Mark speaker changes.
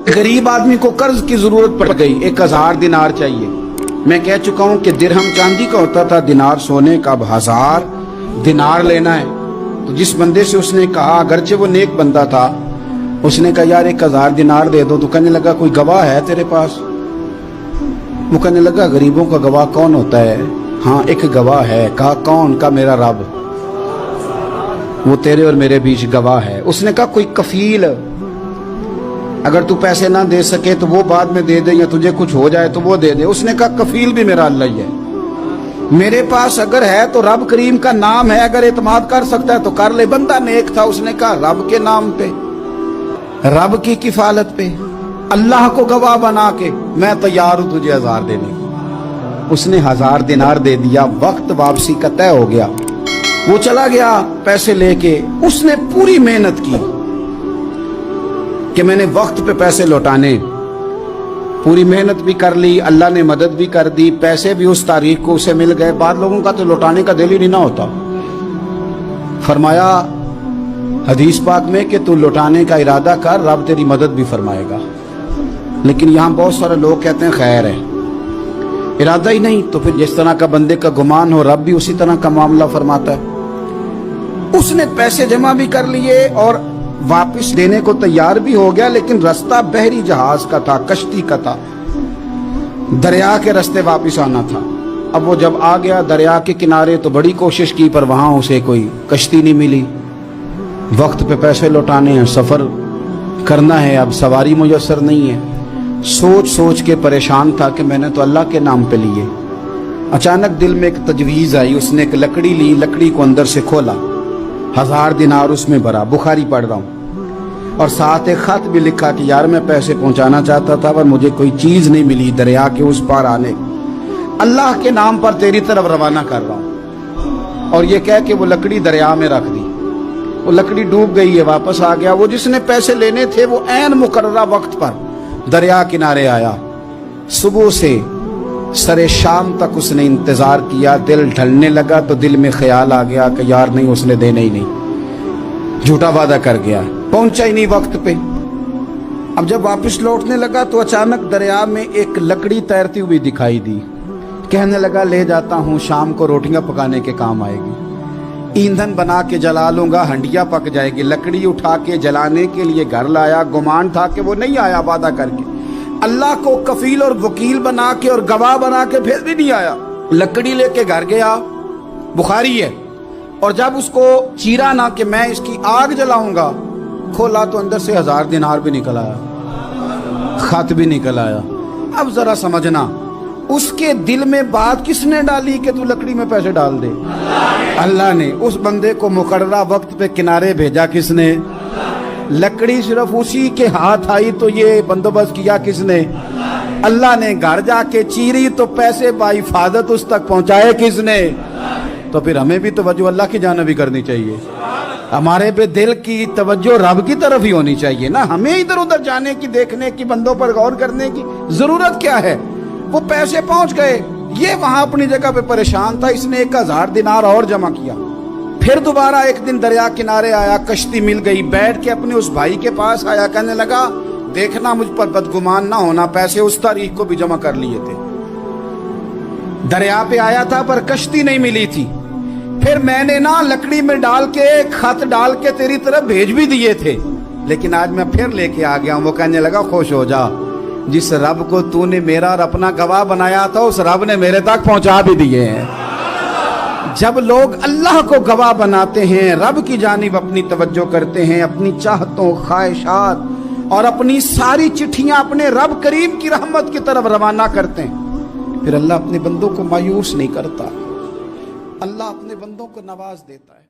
Speaker 1: गरीब आदमी को कर्ज की जरूरत पड़ गई, 1000 दिनार चाहिए। मैं कह चुका हूं कि दिरहम चांदी का होता था, दिनार सोने का। अब 1000 दिनार लेना है। तो जिस बंदे से उसने कहा, अगरचे वो नेक बंदा था, उसने कहा यार 1000 दिनार दे दो। तो कहने लगा कोई गवाह है तेरे पास? वो कहने लगा गरीबों का गवाह कौन होता है? हाँ एक गवाह है। कहा कौन? का मेरा रब, वो तेरे और मेरे बीच गवाह है। उसने कहा कोई कफील, अगर तू पैसे ना दे सके तो वो बाद में दे दे, या तुझे कुछ हो जाए तो वो दे दे। उसने कहा कफील भी मेरा अल्लाह ही है। मेरे पास अगर है तो रब करीम का नाम है, अगर एतमाद कर सकता है तो कर ले। बंदा नेक था, उसने कहा रब के नाम पे, रब की किफालत पे, अल्लाह को गवाह बना के मैं तैयार हूं तुझे 1000 देने। उसने 1000 दिनार दे दिया। वक्त वापसी का तय हो गया। वो चला गया पैसे लेके। उसने पूरी मेहनत की कि मैंने वक्त पे पैसे लौटाने, पूरी मेहनत भी कर ली, अल्लाह ने मदद भी कर दी, पैसे भी उस तारीख को उसे मिल गए। बाद लोगों का तो लौटाने का दिल ही नहीं ना होता। फरमाया हदीस पाक में कि तू लौटाने का इरादा कर, रब तेरी मदद भी फरमाएगा। लेकिन यहां बहुत सारे लोग कहते हैं खैर है, इरादा ही नहीं। तो फिर जिस तरह का बंदे का गुमान हो, रब भी उसी तरह का मामला फरमाता है। उसने पैसे जमा भी कर लिए और वापस देने को तैयार भी हो गया, लेकिन रास्ता बहरी जहाज का था, कश्ती का था, दरिया के रास्ते वापस आना था। अब वो जब आ गया दरिया के किनारे तो बड़ी कोशिश की, पर वहां उसे कोई कश्ती नहीं मिली। वक्त पे पैसे लौटाने हैं, सफर करना है, अब सवारी मुयस्सर नहीं है। सोच सोच के परेशान था कि मैंने तो अल्लाह के नाम पे लिए। अचानक दिल में एक तजवीज आई। उसने एक लकड़ी ली, लकड़ी को अंदर से खोला, 1000 दिनार उसमें भरा। बुखारी पढ़ रहा हूं, और साथ एक खत भी लिखा कि यार मैं पैसे पहुंचाना चाहता था पर मुझे कोई चीज नहीं मिली दरिया के उस पार आने, अल्लाह के नाम पर तेरी तरफ रवाना कर रहा हूं। और ये कह के वो लकड़ी दरिया में रख दी। वो लकड़ी डूब गई है, वापस आ गया। वो जिसने पैसे लेने थे वो ऐन मुकर्ररा वक्त पर दरिया किनारे आया। सुबह से सरे शाम तक उसने इंतजार किया। दिल ढलने लगा तो दिल में ख्याल आ गया कि यार नहीं, उसने देने ही नहीं, झूठा वादा कर गया, पहुंचा ही नहीं वक्त पे। अब जब वापस लौटने लगा तो अचानक दरिया में एक लकड़ी तैरती हुई दिखाई दी। कहने लगा ले जाता हूं, शाम को रोटियां पकाने के काम आएगी, ईंधन बना के जला लूंगा, हंडिया पक जाएगी। लकड़ी उठा के जलाने के लिए घर लाया। गुमान था कि वो नहीं आया वादा करके। अल्लाह को कफील और वकील बना के और गवाह बना के फिर भी नहीं आया। लकड़ी लेके घर गया, बुखारी है। और जब उसको चीरा ना कि मैं इसकी आग जलाऊंगा, खोला तो अंदर से 1000 दिनार भी निकल आया, खत भी निकल आया। अब जरा समझना, उसके दिल में बात किसने डाली कि तू लकड़ी में पैसे डाल दे? अल्लाह ने। उस बंदे को मुकर्ररा वक्त पे किनारे भेजा किसने? लकड़ी सिर्फ उसी के हाथ आई तो ये बंदोबस्त किया किसने? अल्लाह ने। घर जाके चीरी तो पैसे बाहिफाजत उस तक पहुंचाए किसने? तो फिर हमें भी तवज्जो अल्लाह की जानिब भी करनी चाहिए। हमारे पे दिल की तवज्जो रब की तरफ ही होनी चाहिए ना। हमें इधर उधर जाने की, देखने की, बंदों पर गौर करने की जरूरत क्या है? वो पैसे पहुंच गए, ये वहां अपनी जगह पे परेशान था। इसने 1000 दिनार और जमा किया। फिर दोबारा एक दिन दरिया किनारे आया, कश्ती मिल गई, बैठ के अपने उस भाई के पास आया। कहने लगा देखना मुझ पर बदगुमान ना होना, पैसे उस तारीख को भी जमा कर लिए थे। दरिया पे आया था पर कश्ती नहीं मिली थी। फिर मैंने ना लकड़ी में डाल के, खत डाल के तेरी तरफ भेज भी दिए थे, लेकिन आज मैं फिर लेके आ गया हूं। वो कहने लगा खुश हो जा, जिस रब को तूने मेरा और अपना गवाह बनाया था उस रब ने मेरे तक पहुंचा भी दिए हैं। जब लोग अल्लाह को गवाह बनाते हैं, रब की जानिब अपनी तवज्जो करते हैं, अपनी चाहतों, ख्वाहिशात और अपनी सारी चिट्ठियां अपने रब करीम की रहमत की तरफ रवाना करते हैं, फिर अल्लाह अपने बंदों को मायूस नहीं करता। अल्लाह अपने बंदों को नवाज देता है।